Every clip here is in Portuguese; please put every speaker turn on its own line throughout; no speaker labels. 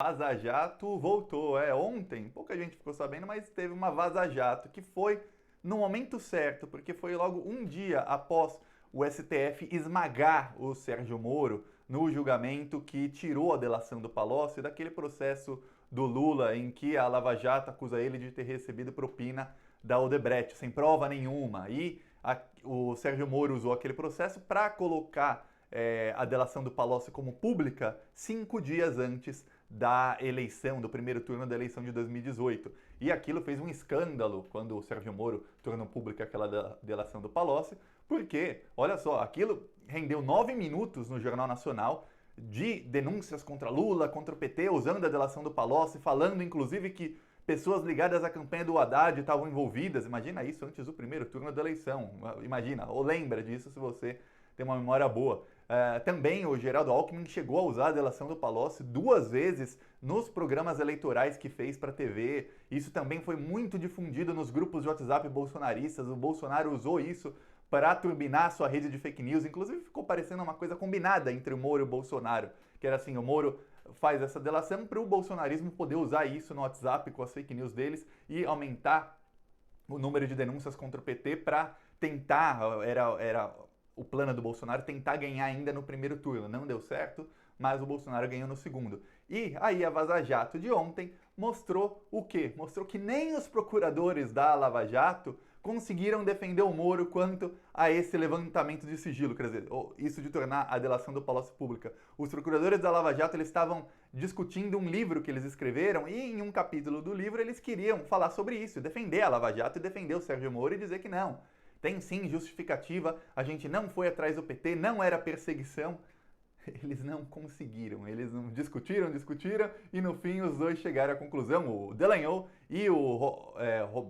Vaza Jato voltou. Ontem, pouca gente ficou sabendo, mas teve uma Vaza Jato que foi no momento certo, porque foi logo um dia após o STF esmagar o Sérgio Moro no julgamento que tirou a delação do Palocci daquele processo do Lula em que a Lava Jato acusa ele de ter recebido propina da Odebrecht, sem prova nenhuma. O Sérgio Moro usou aquele processo para colocar a delação do Palocci como pública 5 dias antes da eleição, do primeiro turno da eleição de 2018. E aquilo fez um escândalo quando o Sérgio Moro tornou pública aquela delação do Palocci, porque, olha só, aquilo rendeu 9 minutos no Jornal Nacional de denúncias contra Lula, contra o PT, usando a delação do Palocci, falando inclusive que pessoas ligadas à campanha do Haddad estavam envolvidas. Imagina isso antes do primeiro turno da eleição. Imagina, ou lembra disso se você tem uma memória boa. Também o Geraldo Alckmin chegou a usar a delação do Palocci 2 vezes nos programas eleitorais que fez para a TV. Isso também foi muito difundido nos grupos de WhatsApp bolsonaristas. O Bolsonaro usou isso para turbinar sua rede de fake news. Inclusive ficou parecendo uma coisa combinada entre o Moro e o Bolsonaro. Que era assim, o Moro faz essa delação para o bolsonarismo poder usar isso no WhatsApp com as fake news deles e aumentar o número de denúncias contra o PT para tentar, era o plano do Bolsonaro tentar ganhar ainda no primeiro turno. Não deu certo, mas o Bolsonaro ganhou no segundo. E aí a Vaza Jato de ontem mostrou o quê? Mostrou que nem os procuradores da Lava Jato conseguiram defender o Moro quanto a esse levantamento de sigilo, quer dizer, isso de tornar a delação do Palácio pública. Os procuradores da Lava Jato eles estavam discutindo um livro que eles escreveram e em um capítulo do livro eles queriam falar sobre isso, defender a Lava Jato e defender o Sérgio Moro e dizer que não. Tem sim justificativa, a gente não foi atrás do PT, não era perseguição. Eles não conseguiram, eles não discutiram e no fim os dois chegaram à conclusão, o Dallagnol e o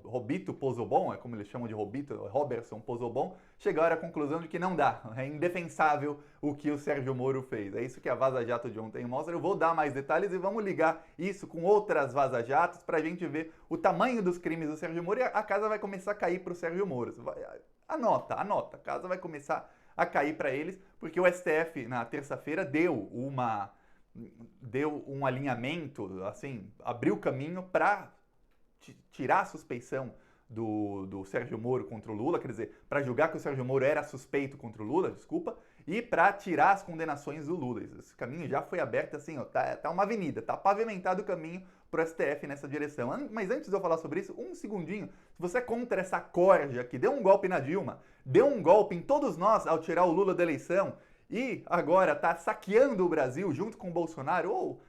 Robito Pozzobon, como eles chamam de Robertson Pozzobon, chegaram à conclusão de que não dá, é indefensável o que o Sérgio Moro fez. É isso que a Vaza Jato de ontem mostra. Eu vou dar mais detalhes e vamos ligar isso com outras Vaza Jatos pra gente ver o tamanho dos crimes do Sérgio Moro e a casa vai começar a cair pro Sérgio Moro. Anota, a casa vai começar a cair para eles, porque o STF na terça-feira deu um alinhamento, assim, abriu caminho para tirar a suspeição do Sérgio Moro contra o Lula, quer dizer, para julgar que o Sérgio Moro era suspeito contra o Lula, desculpa, e para tirar as condenações do Lula. Esse caminho já foi aberto, assim, ó, tá uma avenida, tá pavimentado o caminho pro STF nessa direção. Mas antes de eu falar sobre isso, um segundinho. Se você é contra essa corja que deu um golpe na Dilma, deu um golpe em todos nós ao tirar o Lula da eleição e agora tá saqueando o Brasil junto com o Bolsonaro, ou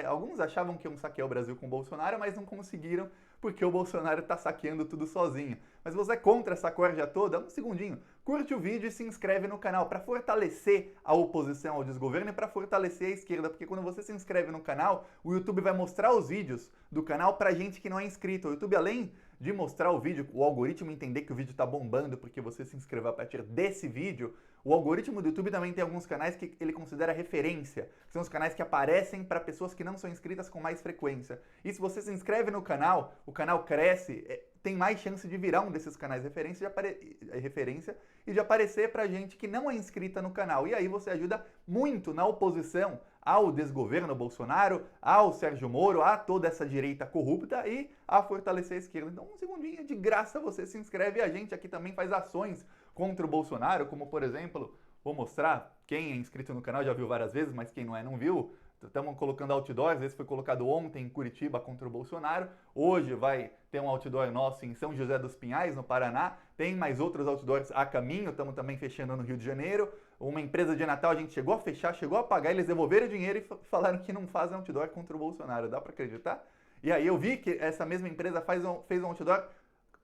alguns achavam que iam saquear o Brasil com o Bolsonaro, mas não conseguiram porque o Bolsonaro tá saqueando tudo sozinho. Mas você é contra essa corja toda? Um segundinho. Curte o vídeo e se inscreve no canal para fortalecer a oposição ao desgoverno e para fortalecer a esquerda, porque quando você se inscreve no canal, o YouTube vai mostrar os vídeos do canal pra gente que não é inscrito. O YouTube, além de mostrar o vídeo, o algoritmo entender que o vídeo tá bombando porque você se inscreveu a partir desse vídeo, o algoritmo do YouTube também tem alguns canais que ele considera referência, que são os canais que aparecem para pessoas que não são inscritas com mais frequência. E se você se inscreve no canal, o canal cresce, tem mais chance de virar um desses canais referência e de aparecer pra gente que não é inscrita no canal. E aí você ajuda muito na oposição ao desgoverno Bolsonaro, ao Sérgio Moro, a toda essa direita corrupta e a fortalecer a esquerda. Então, um segundinho, de graça você se inscreve e a gente aqui também faz ações contra o Bolsonaro, como por exemplo, vou mostrar, quem é inscrito no canal já viu várias vezes, mas quem não é não viu. Estamos colocando outdoors, esse foi colocado ontem em Curitiba contra o Bolsonaro. Hoje vai ter um outdoor nosso em São José dos Pinhais, no Paraná. Tem mais outros outdoors a caminho, estamos também fechando no Rio de Janeiro. Uma empresa de Natal a gente chegou a fechar, chegou a pagar, eles devolveram o dinheiro e falaram que não fazem outdoor contra o Bolsonaro. Dá para acreditar? E aí eu vi que essa mesma empresa fez um outdoor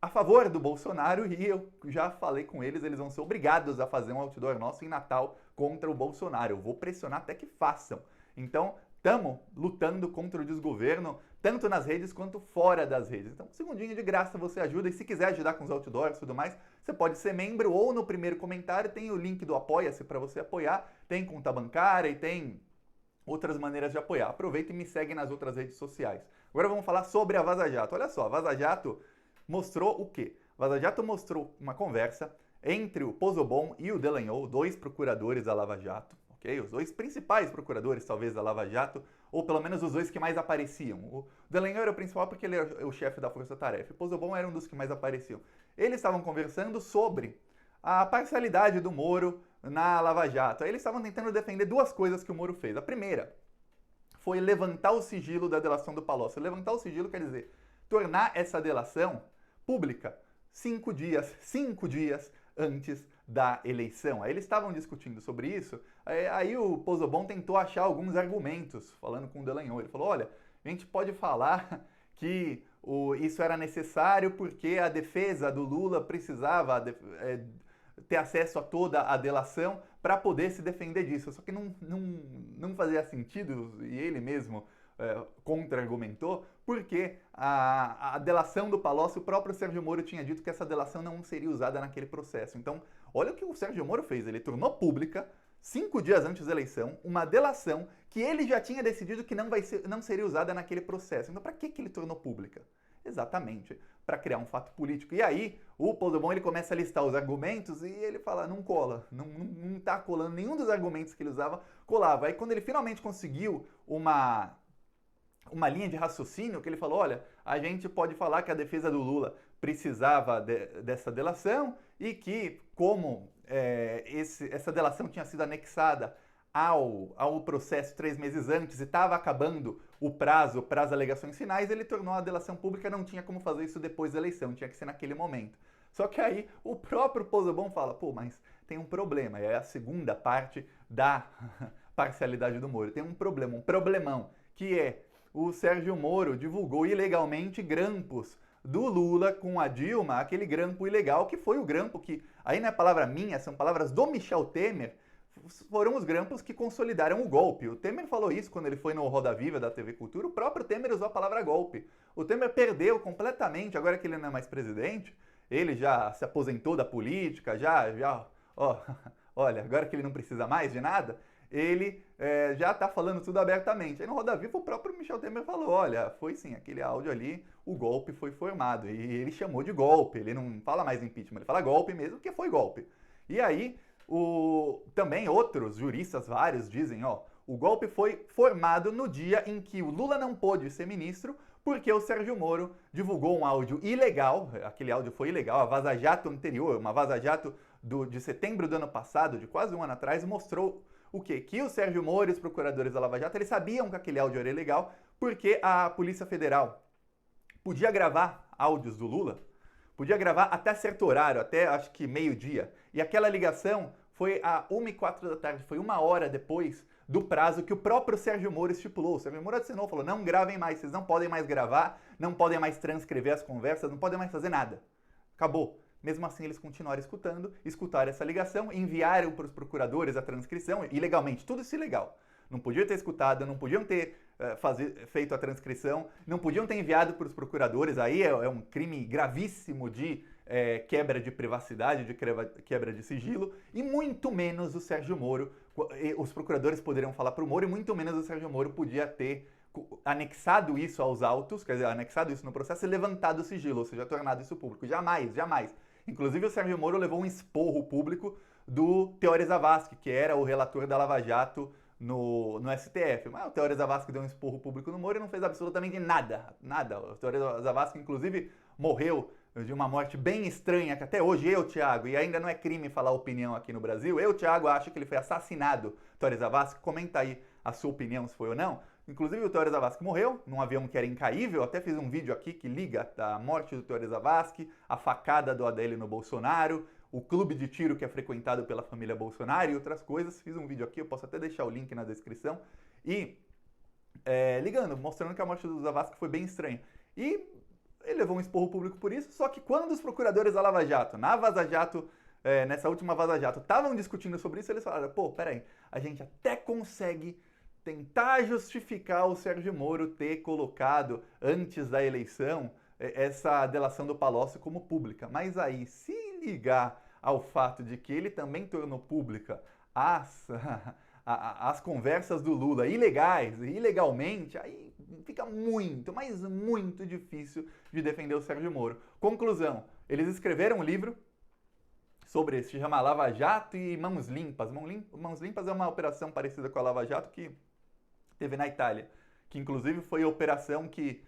a favor do Bolsonaro e eu já falei com eles, eles vão ser obrigados a fazer um outdoor nosso em Natal contra o Bolsonaro. Eu vou pressionar até que façam. Então, estamos lutando contra o desgoverno, tanto nas redes quanto fora das redes. Então, um segundinho de graça você ajuda. E se quiser ajudar com os outdoors e tudo mais, você pode ser membro ou no primeiro comentário tem o link do Apoia-se para você apoiar. Tem conta bancária e tem outras maneiras de apoiar. Aproveita e me segue nas outras redes sociais. Agora vamos falar sobre a Vaza Jato. Olha só, a Vaza Jato mostrou o quê? A Vaza Jato mostrou uma conversa entre o Pozzobon e o Dallagnol, dois procuradores da Lava Jato. Okay? Os dois principais procuradores, talvez, da Lava Jato, ou pelo menos os dois que mais apareciam. O Dallagnol era o principal porque ele era o chefe da Força Tarefa, e Pozzobon era um dos que mais apareciam. Eles estavam conversando sobre a parcialidade do Moro na Lava Jato. Aí eles estavam tentando defender duas coisas que o Moro fez. A primeira foi levantar o sigilo da delação do Palocci. Levantar o sigilo quer dizer tornar essa delação pública 5 dias antes da eleição. Aí eles estavam discutindo sobre isso, aí o Pozzobon tentou achar alguns argumentos, falando com o Dallagnol. Ele falou, olha, a gente pode falar que isso era necessário porque a defesa do Lula precisava ter acesso a toda a delação para poder se defender disso. Só que não fazia sentido, e ele mesmo contra-argumentou, porque a delação do Palocci, o próprio Sérgio Moro tinha dito que essa delação não seria usada naquele processo. Então, olha o que o Sérgio Moro fez. Ele tornou pública, 5 dias antes da eleição, uma delação que ele já tinha decidido que não seria usada naquele processo. Então, para que ele tornou pública? Exatamente, para criar um fato político. E aí, o Pozzobon ele começa a listar os argumentos e ele fala, não cola, não está colando, nenhum dos argumentos que ele usava colava. Aí, quando ele finalmente conseguiu uma linha de raciocínio, que ele falou, olha, a gente pode falar que a defesa do Lula precisava dessa delação e que, como essa delação tinha sido anexada ao processo 3 meses antes e estava acabando o prazo para as alegações finais, ele tornou a delação pública, não tinha como fazer isso depois da eleição, tinha que ser naquele momento. Só que aí o próprio Pozzobon fala, pô, mas tem um problema, é a segunda parte da parcialidade do Moro. Tem um problema, um problemão, que é o Sérgio Moro divulgou ilegalmente grampos do Lula com a Dilma, aquele grampo ilegal que foi o grampo que, aí não é palavra minha, são palavras do Michel Temer, foram os grampos que consolidaram o golpe. O Temer falou isso quando ele foi no Roda Viva da TV Cultura, o próprio Temer usou a palavra golpe. O Temer perdeu completamente, agora que ele não é mais presidente, ele já se aposentou da política, olha, agora que ele não precisa mais de nada, ele já está falando tudo abertamente. Aí no Roda Viva o próprio Michel Temer falou, olha, foi sim, aquele áudio ali, o golpe foi formado. E ele chamou de golpe, ele não fala mais impeachment, ele fala golpe mesmo, porque foi golpe. E aí, também outros juristas, vários, dizem, o golpe foi formado no dia em que o Lula não pôde ser ministro, porque o Sérgio Moro divulgou um áudio ilegal, aquele áudio foi ilegal, a vaza-jato anterior, uma vaza-jato de setembro do ano passado, de quase um ano atrás, mostrou o quê? Que o Sérgio Moro e os procuradores da Lava Jato, eles sabiam que aquele áudio era ilegal, porque a Polícia Federal podia gravar áudios do Lula, podia gravar até certo horário, até acho que meio-dia, e aquela ligação foi a 1h04 da tarde, foi 1 hora depois do prazo que o próprio Sérgio Moro estipulou. O Sérgio Moro assinou, falou, não gravem mais, vocês não podem mais gravar, não podem mais transcrever as conversas, não podem mais fazer nada. Acabou. Mesmo assim, eles continuaram escutaram essa ligação, enviaram para os procuradores a transcrição, ilegalmente, tudo isso ilegal. Não podiam ter escutado, não podiam ter feito a transcrição, não podiam ter enviado para os procuradores, aí é um crime gravíssimo de quebra de privacidade, de quebra de sigilo, e muito menos o Sérgio Moro, os procuradores poderiam falar para o Moro, e muito menos o Sérgio Moro podia ter anexado isso aos autos, quer dizer, anexado isso no processo e levantado o sigilo, ou seja, tornado isso público. Jamais, jamais. Inclusive o Sérgio Moro levou um esporro público do Teori Zavascki, que era o relator da Lava Jato no STF. Mas o Teori Zavascki deu um esporro público no Moro e não fez absolutamente nada. Nada. O Teori Zavascki, inclusive, morreu de uma morte bem estranha, que até hoje eu, Thiago, e ainda não é crime falar opinião aqui no Brasil, eu, Thiago, acho que ele foi assassinado, Teori Zavascki. Comenta aí a sua opinião, se foi ou não. Inclusive o Teori Zavascki morreu num avião que era incaível, até fiz um vídeo aqui que liga a morte do Teori Zavascki, a facada do ADL no Bolsonaro, o clube de tiro que é frequentado pela família Bolsonaro e outras coisas. Fiz um vídeo aqui, eu posso até deixar o link na descrição. E mostrando que a morte do Zavascki foi bem estranha. E ele levou um esporro público por isso, só que quando os procuradores da Lava Jato, na Vaza Jato, nessa última Vaza Jato, estavam discutindo sobre isso, eles falaram, pô, peraí, a gente até consegue tentar justificar o Sérgio Moro ter colocado, antes da eleição, essa delação do Palocci como pública. Mas aí, se ligar ao fato de que ele também tornou pública as conversas do Lula ilegalmente, aí fica muito, mas muito difícil de defender o Sérgio Moro. Conclusão, eles escreveram um livro sobre, se chama Lava Jato e Mãos Limpas. Mãos Limpas é uma operação parecida com a Lava Jato que teve na Itália. que inclusive foi a operação que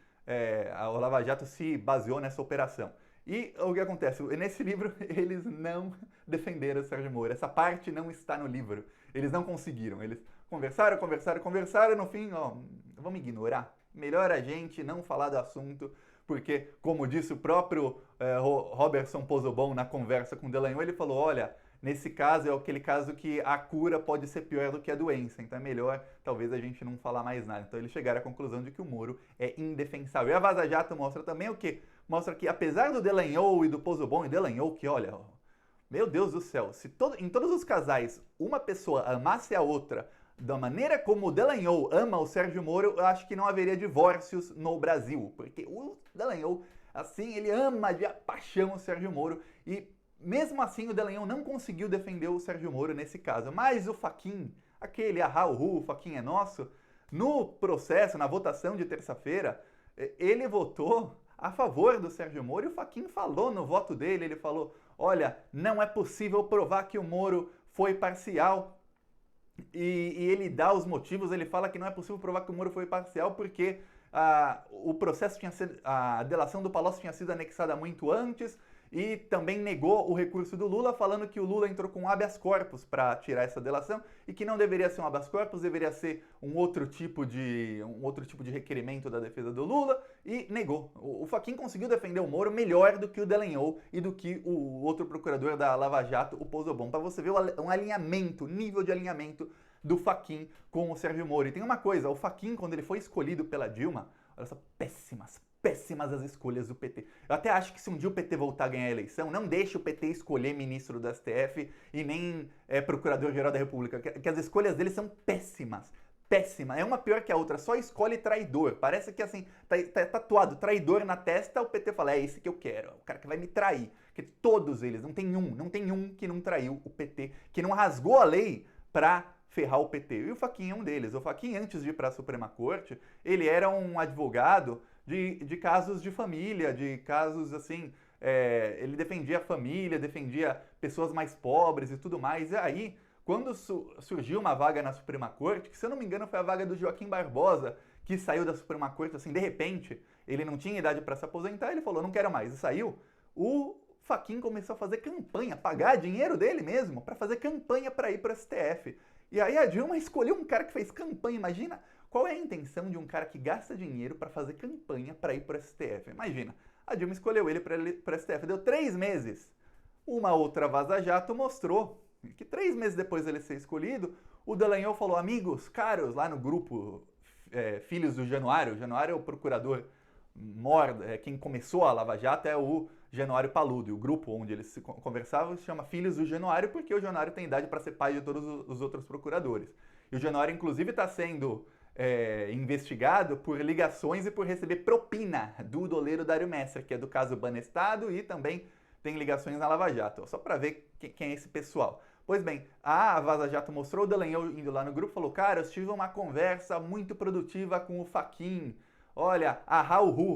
a Lava Jato se baseou nessa operação. E o que acontece? Nesse livro, eles não defenderam o Sérgio Moro. Essa parte não está no livro. Eles não conseguiram. Eles conversaram, conversaram, conversaram e no fim, ó, vamos ignorar. Melhor a gente não falar do assunto, porque, como disse o próprio Robertson Pozzobon na conversa com Dallagnol, ele falou, olha, nesse caso é aquele caso que a cura pode ser pior do que a doença, então é melhor talvez a gente não falar mais nada. Então eles chegaram à conclusão de que o Moro é indefensável. E a Vaza Jato mostra também o quê? Mostra que apesar do Dallagnol e do Pozzobon, e Dallagnol que, olha, meu Deus do céu, se em todos os casais uma pessoa amasse a outra da maneira como o Dallagnol ama o Sérgio Moro, eu acho que não haveria divórcios no Brasil, porque o Dallagnol, assim, ele ama de paixão o Sérgio Moro e mesmo assim o Dallagnol não conseguiu defender o Sérgio Moro nesse caso. Mas o Fachin, aquele o Fachin é nosso, no processo, na votação de terça-feira, ele votou a favor do Sérgio Moro e o Fachin falou no voto dele, ele falou, olha, não é possível provar que o Moro foi parcial. E ele dá os motivos, ele fala que não é possível provar que o Moro foi parcial porque o processo a delação do Palocci tinha sido anexada muito antes e também negou o recurso do Lula, falando que o Lula entrou com habeas corpus para tirar essa delação e que não deveria ser um habeas corpus, deveria ser um outro tipo de requerimento da defesa do Lula e negou. O Fachin conseguiu defender o Moro melhor do que o Dallagnol e do que o outro procurador da Lava Jato, o Pozzobon, para você ver um alinhamento, nível de alinhamento do Fachin com o Sérgio Moro. E tem uma coisa, o Fachin, quando ele foi escolhido pela Dilma, olha só, péssimas as escolhas do PT. Eu até acho que se um dia o PT voltar a ganhar a eleição, não deixe o PT escolher ministro do STF e nem procurador-geral da República, que as escolhas dele são péssimas. Péssima, é uma pior que a outra, só escolhe traidor. Parece que assim, tá tatuado, traidor na testa, o PT fala, é esse que eu quero, o cara que vai me trair. Porque todos eles, não tem um que não traiu o PT, que não rasgou a lei pra ferrar o PT. E o Fachin é um deles. O Fachin, antes de ir para a Suprema Corte, ele era um advogado de casos de família, de casos assim, ele defendia a família, defendia pessoas mais pobres e tudo mais. E aí, quando surgiu uma vaga na Suprema Corte, que se eu não me engano foi a vaga do Joaquim Barbosa, que saiu da Suprema Corte, assim, de repente, ele não tinha idade para se aposentar, ele falou, não quero mais, e saiu, o Fachin começou a fazer campanha, pagar dinheiro dele mesmo, para fazer campanha para ir para o STF. E aí a Dilma escolheu um cara que fez campanha, imagina qual é a intenção de um cara que gasta dinheiro para fazer campanha para ir para o STF. Imagina, a Dilma escolheu ele para o STF, deu 3 meses. Uma outra Vaza Jato mostrou que 3 meses depois dele ser escolhido, o Dallagnol falou, amigos, caros, lá no grupo Filhos do Januário é o procurador maior, quem começou a Lava Jato é o Januário Paludo, e o grupo onde eles se conversavam se chama Filhos do Januário, porque o Januário tem idade para ser pai de todos os outros procuradores. E o Januário, inclusive, está sendo investigado por ligações e por receber propina do doleiro Dário Messer, que é do caso Banestado e também tem ligações na Lava Jato, só para ver quem é esse pessoal. Pois bem, a Vaza Jato mostrou o Dallagnol indo lá no grupo e falou, cara, eu tive uma conversa muito produtiva com o Fachin. Olha,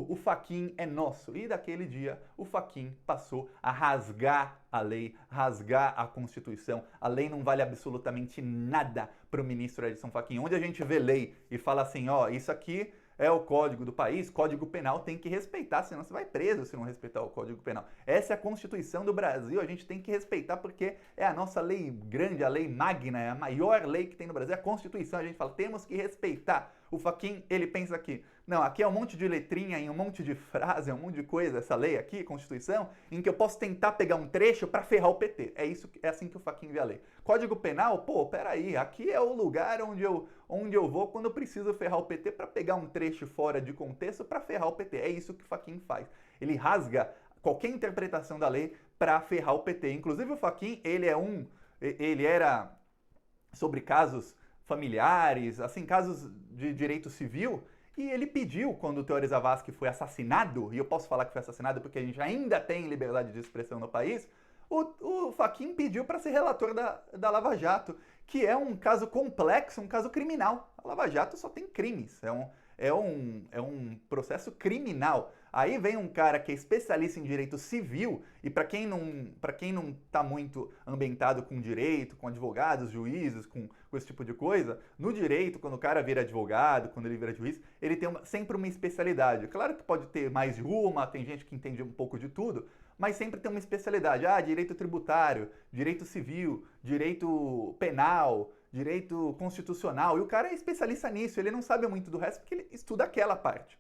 o Fachin é nosso. E daquele dia, o Fachin passou a rasgar a lei, rasgar a Constituição. A lei não vale absolutamente nada para o ministro Edson Fachin. Onde a gente vê lei e fala assim, ó, isso aqui é o código do país, código penal tem que respeitar, senão você vai preso se não respeitar o código penal. Essa é a Constituição do Brasil, a gente tem que respeitar porque é a nossa lei grande, a lei magna, é a maior lei que tem no Brasil, é a Constituição. A gente fala, temos que respeitar. O Fachin, ele pensa aqui, não, aqui é um monte de letrinha e um monte de frase, é um monte de coisa, essa lei aqui, Constituição, em que eu posso tentar pegar um trecho para ferrar o PT. É assim que o Fachin vê a lei. Código Penal, pô, peraí, aqui é o lugar onde eu vou quando eu preciso ferrar o PT para pegar um trecho fora de contexto para ferrar o PT. É isso que o Fachin faz. Ele rasga qualquer interpretação da lei para ferrar o PT. Inclusive o Fachin, ele era sobre casos familiares, assim, casos de direito civil, e ele pediu, quando o Teori Zavascki foi assassinado, e eu posso falar que foi assassinado porque a gente ainda tem liberdade de expressão no país, o Fachin pediu para ser relator da Lava Jato, que é um caso complexo, um caso criminal. A Lava Jato só tem crimes, é um processo criminal. Aí vem um cara que é especialista em direito civil, e para quem não está muito ambientado com direito, com advogados, juízes, com esse tipo de coisa, no direito, quando o cara vira advogado, quando ele vira juiz, ele tem sempre uma especialidade. Claro que pode ter mais de uma, tem gente que entende um pouco de tudo, mas sempre tem uma especialidade. Ah, direito tributário, direito civil, direito penal, direito constitucional. E o cara é especialista nisso, ele não sabe muito do resto porque ele estuda aquela parte.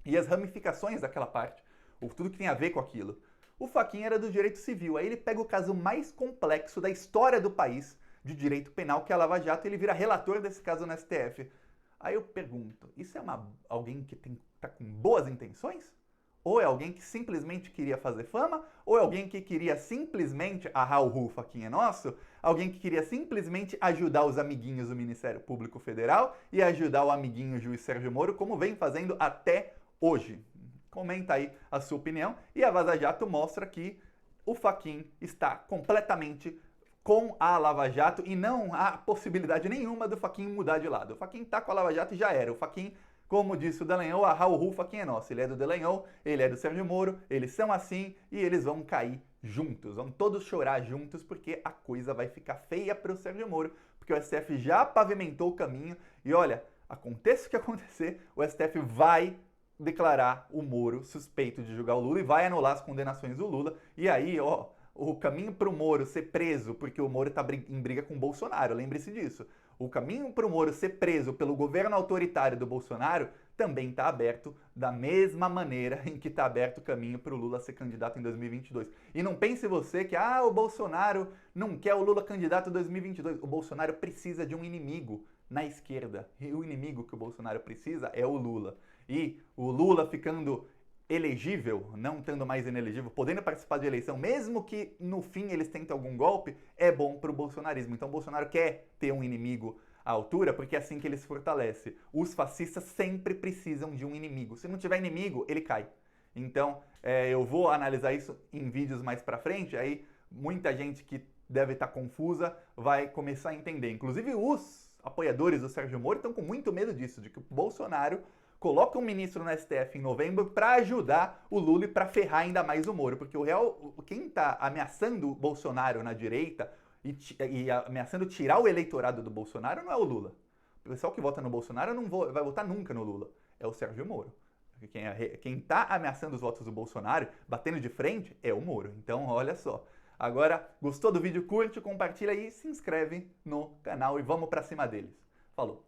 E as ramificações daquela parte, ou tudo que tem a ver com aquilo. O Fachin era do direito civil, aí ele pega o caso mais complexo da história do país de direito penal, que é a Lava Jato, e ele vira relator desse caso no STF. Aí eu pergunto, isso é alguém que tá com boas intenções? Ou é alguém que simplesmente queria fazer fama? Ou é alguém que queria simplesmente, o Fachin é nosso, alguém que queria simplesmente ajudar os amiguinhos do Ministério Público Federal e ajudar o amiguinho juiz Sérgio Moro, como vem fazendo até hoje? Comenta aí a sua opinião. E a Vaza Jato mostra que o Fachin está completamente com a Lava Jato e não há possibilidade nenhuma do Fachin mudar de lado. O Fachin tá com a Lava Jato e já era. O Fachin, como disse o Dallagnol, o Fachin é nosso. Ele é do Dallagnol, ele é do Sérgio Moro, eles são assim e eles vão cair juntos. Vão todos chorar juntos porque a coisa vai ficar feia para o Sérgio Moro, porque o STF já pavimentou o caminho e olha, aconteça o que acontecer, o STF vai declarar o Moro suspeito de julgar o Lula e vai anular as condenações do Lula. E aí, ó, o caminho para o Moro ser preso porque o Moro está em briga com o Bolsonaro, lembre-se disso. O caminho para o Moro ser preso pelo governo autoritário do Bolsonaro também está aberto da mesma maneira em que está aberto o caminho para o Lula ser candidato em 2022. E não pense você que o Bolsonaro não quer o Lula candidato em 2022. O Bolsonaro precisa de um inimigo na esquerda. E o inimigo que o Bolsonaro precisa é o Lula. E o Lula ficando elegível, não estando mais inelegível, podendo participar de eleição, mesmo que no fim eles tentem algum golpe, é bom para o bolsonarismo. Então o Bolsonaro quer ter um inimigo à altura, porque é assim que ele se fortalece. Os fascistas sempre precisam de um inimigo. Se não tiver inimigo, ele cai. Então eu vou analisar isso em vídeos mais para frente, aí muita gente que deve estar confusa vai começar a entender. Inclusive os apoiadores do Sérgio Moro estão com muito medo disso, de que o Bolsonaro coloca um ministro no STF em novembro para ajudar o Lula e para ferrar ainda mais o Moro. Porque quem está ameaçando o Bolsonaro na direita e ameaçando tirar o eleitorado do Bolsonaro não é o Lula. O pessoal que vota no Bolsonaro não vai votar nunca no Lula. É o Sérgio Moro. Quem está ameaçando os votos do Bolsonaro, batendo de frente, é o Moro. Então, olha só. Agora, gostou do vídeo? Curte, compartilha e se inscreve no canal e vamos para cima deles. Falou!